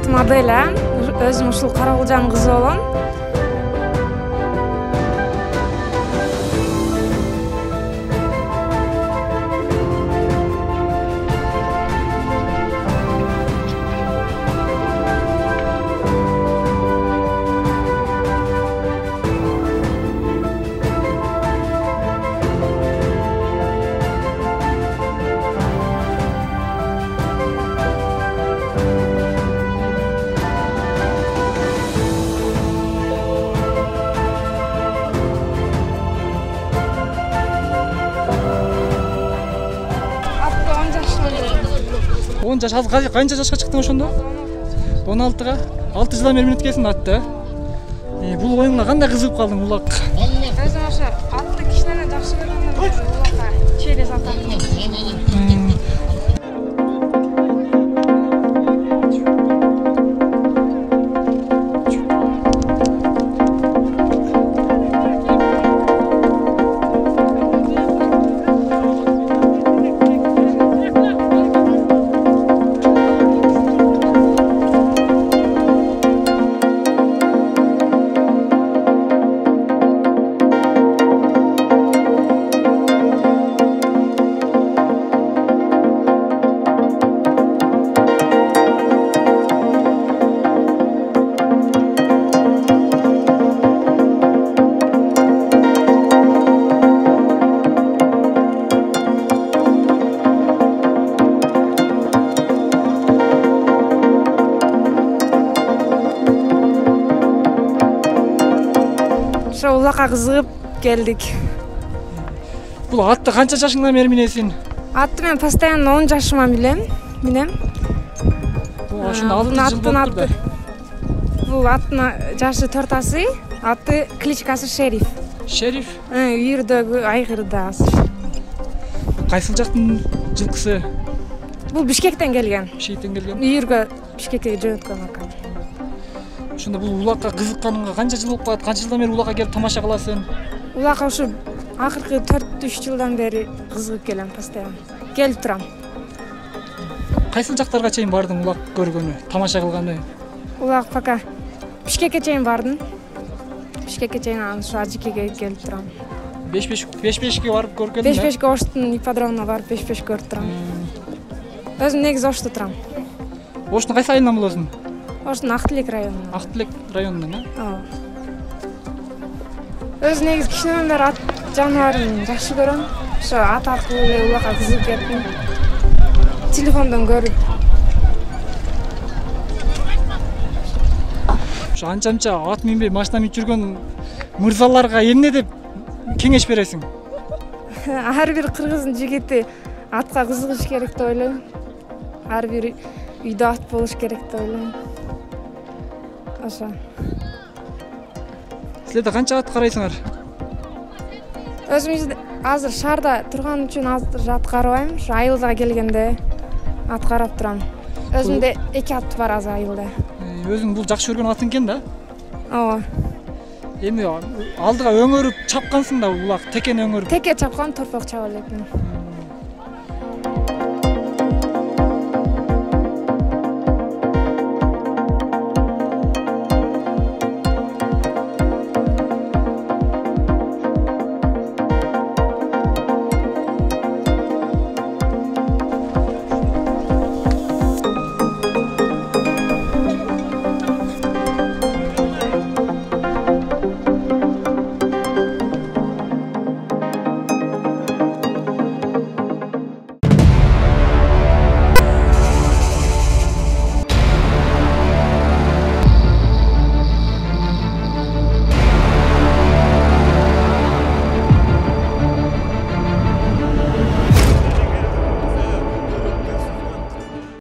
атым Аделя. Өзүм ушул Карагулжанын кызы болом. Он жаш, канча жашка чыктың ошондо? 16га. 6 жылдан бери минеткесиң атты. Бул оюңга кандай кызыгып калдың улак? Өзүм ошо атты кичинен жакшы көргөндөн бери улакка через атам. Ошо улакка кызыгып келдик. Бул атты канча жашыңдан бери минесиң? Атты мен постоянно 10 жашыма минем. Ошондо 6 жыл болуп турду. Бул аттын жашы 4 асы, аты кличкасы Шериф. Шериф? Үйүрдөгү айгырда азыр. Кайсыл жактын жылкысы? Бул Бишкектен келген. Бишкектен келген. Үйүргө Бишкекке жөнөткөн акан. Ошондо бул улакка кызыкканыңга канча жыл болуп калат? Канча жылдан бери улакка келип тамаша кыласың? Улакка ушу акыркы 4-3 жылдан бери кызыгып келем постоянно. Келип турам. Кайсыл жактарга чейин бардың улак көргөнү, тамаша кылганы? Улак пока Бишкекке чейин бардым. Бишкекке чейин анан ушу Ажикеге келип турам. Беш-бешке барып көргөнүм. Беш-бешке Оштун ипподромуна барып беш-беш көрүп турам. Өзүм негизи Ошто турам. Оштун кайсы айынан болосуң? Оштун Актилек районунан. Актилек районунан, Ооба. Өзү негизи кичинеден бери ат жаныбарын жакшы көрөм. Ошо ат аркылуу эле улакка кызыгып кеттим. Телефондон көрүп. Ошо анча-мынча ат минбей машина минип жүргөн мырзаларга эмне деп кеңеш бересиң? Ар бир кыргыздын жигити атка кызыгыш керек деп ойлойм. Ар бир үйдө ат болуш керек деп ойлойм. Ошо. Силерде канча ат карайсыңар? Өзүм азыр шаарда турган үчүн азыр ат карабайм. Ошо айылга келгенде ат карап турам. Өзүмдө 2 ат бар азыр айылда. Өзүң бул жакшы көргөн атың экен да? Ооба. Эми алдыга өңөрүп чапкансың да улак, текен өңөрүп. Теке чапкан, торпок чаба элекмин.